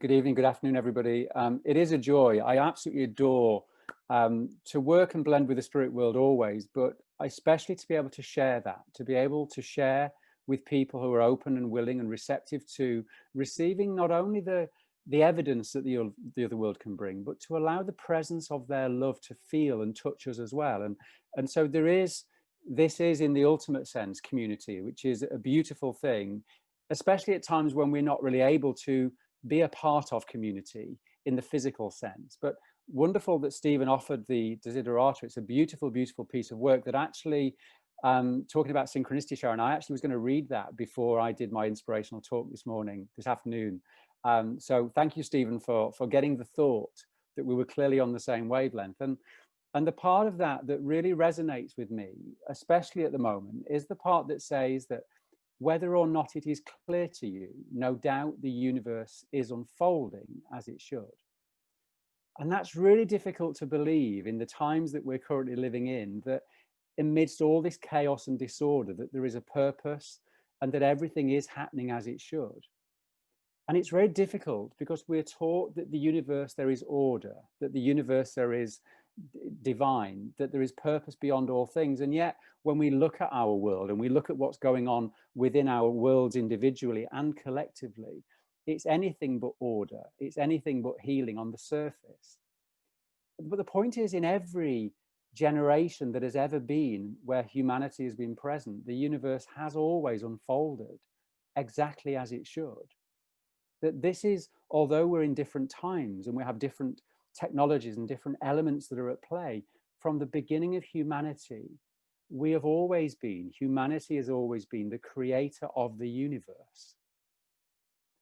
Good evening, good afternoon, everybody. It is a joy. I absolutely adore to work and blend with the spirit world always, but especially to be able to share that, to be able to share with people who are open and willing and receptive to receiving not only the evidence that the other world can bring, but to allow the presence of their love to feel and touch us as well. And so this is in the ultimate sense community, which is a beautiful thing, especially at times when we're not really able to be a part of community in the physical sense. But wonderful that Stephen offered the Desiderata. It's a beautiful, beautiful piece of work that actually, talking about synchronicity, Sharon, I actually was going to read that before I did my inspirational talk this afternoon. So thank you, Stephen, for getting the thought that we were clearly on the same wavelength. And the part of that really resonates with me, especially at the moment, is the part that says that whether or not it is clear to you, no doubt the universe is unfolding as it should. And that's really difficult to believe in the times that we're currently living in, that amidst all this chaos and disorder, that there is a purpose and that everything is happening as it should. And it's very difficult because we're taught that the universe there is order, that the universe there is divine, that there is purpose beyond all things. And yet when we look at our world and we look at what's going on within our worlds individually and collectively, it's anything but order. It's anything but healing on the surface. But the point is, in every generation that has ever been where humanity has been present, the universe has always unfolded exactly as it should. That this is, although we're in different times and we have different technologies and different elements that are at play, from the beginning of humanity, humanity has always been the creator of the universe.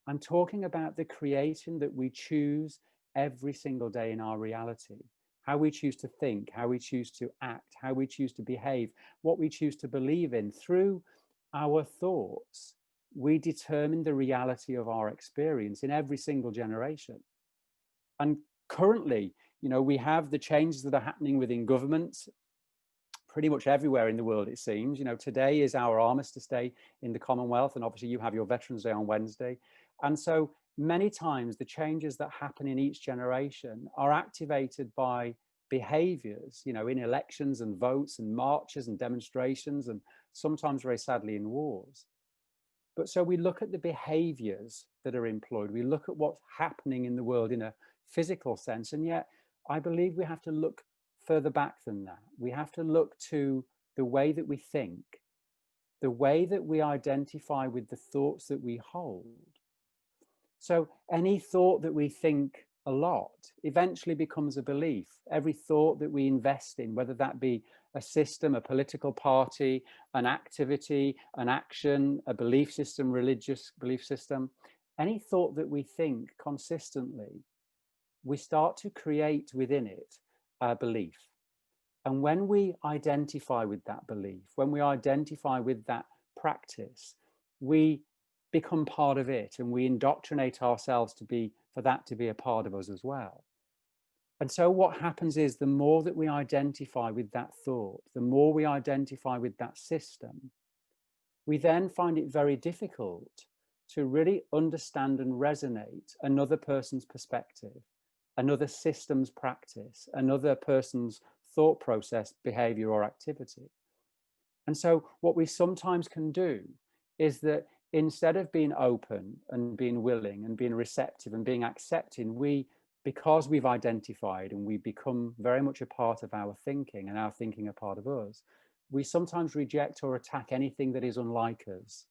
I'm talking about the creation that we choose every single day in our reality, how we choose to think, how we choose to act, how we choose to behave, what we choose to believe in. Through our thoughts, we determine the reality of our experience in every single generation. And currently, we have the changes that are happening within governments pretty much everywhere in the world, it seems. Today is our Armistice Day in the Commonwealth, and obviously you have your Veterans Day on Wednesday. And so many times the changes that happen in each generation are activated by behaviors, in elections and votes and marches and demonstrations, and sometimes very sadly in wars. But so we look at the behaviors that are employed, we look at what's happening in the world in a physical sense, and yet I believe we have to look further back than that. We have to look to the way that we think, the way that we identify with the thoughts that we hold. So any thought that we think a lot eventually becomes a belief. Every thought that we invest in, whether that be a system, a political party, an activity, an action, a belief system, religious belief system, any thought that we think consistently, we start to create within it a belief. And when we identify with that belief, when we identify with that practice, we become part of it, and we indoctrinate ourselves for that to be a part of us as well. And so what happens is, the more that we identify with that thought, the more we identify with that system, we then find it very difficult to really understand and resonate another person's perspective, another system's practice, another person's thought process, behavior, or activity. And so what we sometimes can do is that instead of being open and being willing and being receptive and being accepting, because we've identified and we become very much a part of our thinking and our thinking a part of us, we sometimes reject or attack anything that is unlike us,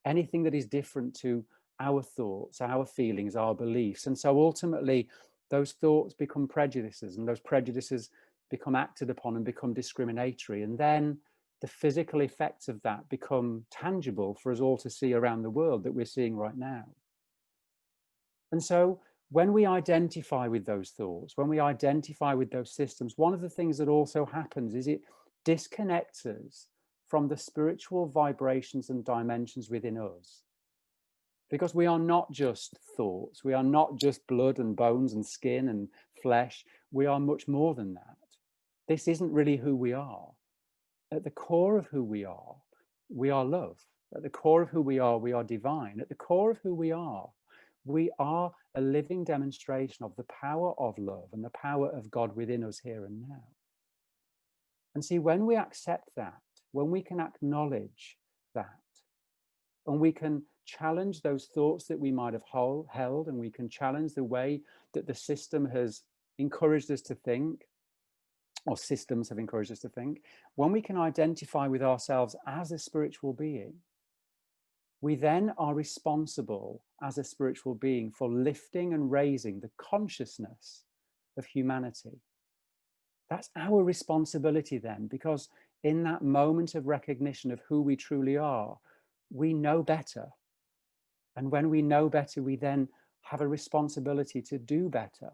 anything that is different to our thoughts, our feelings, our beliefs. And so ultimately, those thoughts become prejudices, and those prejudices become acted upon and become discriminatory. And then the physical effects of that become tangible for us all to see around the world that we're seeing right now. And so when we identify with those thoughts, when we identify with those systems, one of the things that also happens is it disconnects us from the spiritual vibrations and dimensions within us. Because we are not just thoughts, we are not just blood and bones and skin and flesh, we are much more than that. This isn't really who we are. At the core of who we are love. At the core of who we are divine. At the core of who we are a living demonstration of the power of love and the power of God within us here and now. And see, when we accept that, when we can acknowledge that, and we can challenge those thoughts that we might have held, and we can challenge the way that the system has encouraged us to think, or systems have encouraged us to think, when we can identify with ourselves as a spiritual being, we then are responsible as a spiritual being for lifting and raising the consciousness of humanity. That's our responsibility then, because in that moment of recognition of who we truly are, we know better. And when we know better, we then have a responsibility to do better.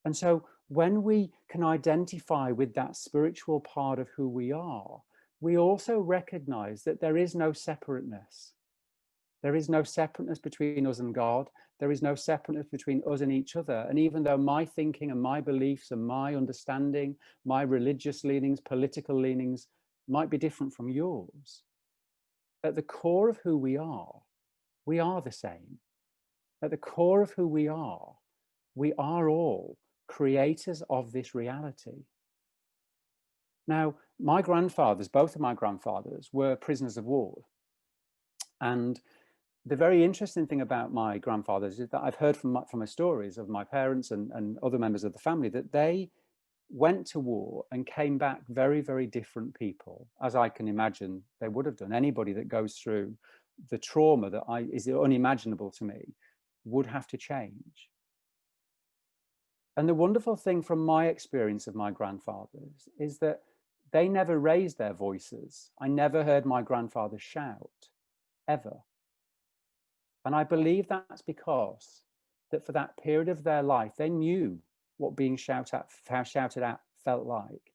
And so when we can identify with that spiritual part of who we are, we also recognize that there is no separateness. There is no separateness between us and God. There is no separateness between us and each other. And even though my thinking and my beliefs and my understanding, my religious leanings, political leanings might be different from yours, at the core of who we are the same. At the core of who we are all creators of this reality. Now, my grandfathers, both of my grandfathers, were prisoners of war. And the very interesting thing about my grandfathers is that I've heard from my stories of my parents and other members of the family that they went to war and came back very, very different people, as I can imagine they would have done. Anybody that goes through the trauma that is unimaginable to me would have to change. And the wonderful thing from my experience of my grandfathers is that they never raised their voices. I never heard my grandfather shout, ever. And I believe that's because that for that period of their life, they knew what being shouted at felt like.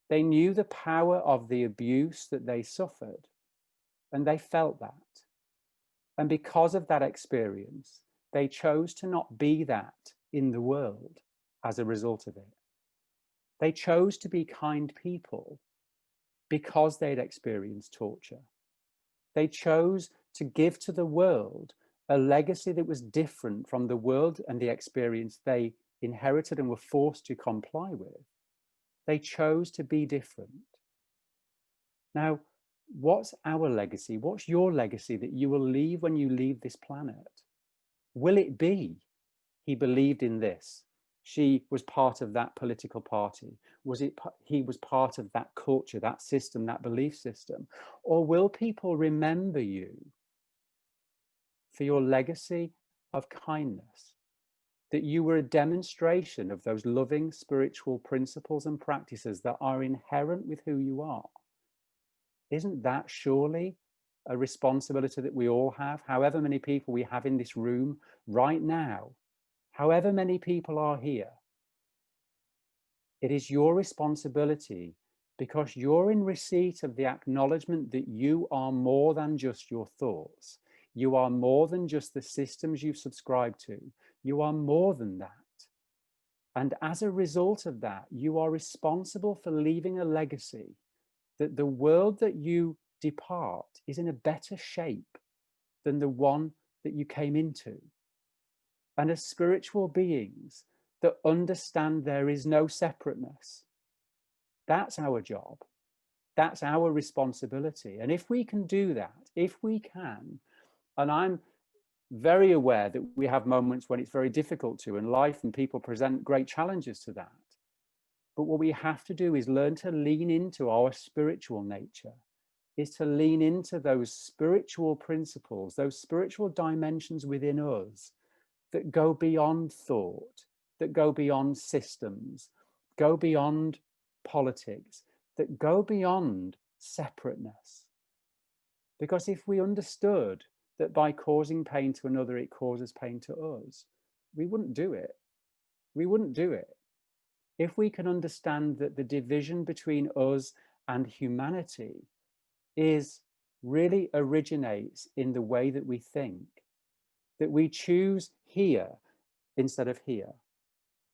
They knew the power of the abuse that they suffered, and they felt that. And because of that experience, they chose to not be that in the world as a result of it. They chose to be kind people because they'd experienced torture. They chose to give to the world a legacy that was different from the world and the experience they inherited and were forced to comply with. They chose to be different. Now, what's our legacy? What's your legacy that you will leave when you leave this planet? Will it be, he believed in this, she was part of that political party? Was it he was part of that culture, that system, that belief system? Or will people remember you for your legacy of kindness? That you were a demonstration of those loving spiritual principles and practices that are inherent with who you are? Isn't that surely a responsibility that we all have? However many people we have in this room right now, however many people are here, it is your responsibility, because you're in receipt of the acknowledgement that you are more than just your thoughts. You are more than just the systems you've subscribed to. You are more than that. And as a result of that, you are responsible for leaving a legacy that the world that you depart is in a better shape than the one that you came into. And as spiritual beings that understand there is no separateness, that's our job. That's our responsibility. And if we can do that, if we can, and I'm very aware that we have moments when it's very difficult to in life and people present great challenges to that. But what we have to do is learn to lean into our spiritual nature, is to lean into those spiritual principles, those spiritual dimensions within us that go beyond thought, that go beyond systems, go beyond politics, that go beyond separateness. Because if we understood that by causing pain to another, it causes pain to us, we wouldn't do it. We wouldn't do it. If we can understand that the division between us and humanity really originates in the way that we think, that we choose here instead of here.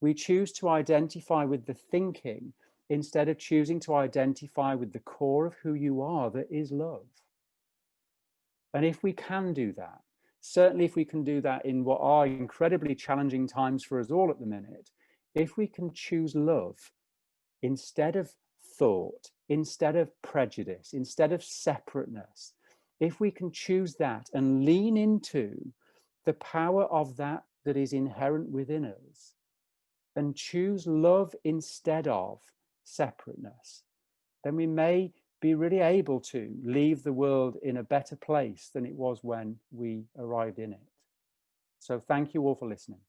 We choose to identify with the thinking instead of choosing to identify with the core of who you are, that is love. And if we can do that, certainly if we can do that in what are incredibly challenging times for us all at the minute, if we can choose love instead of thought, instead of prejudice, instead of separateness, if we can choose that and lean into the power of that that is inherent within us and choose love instead of separateness, then we may be really able to leave the world in a better place than it was when we arrived in it. So thank you all for listening.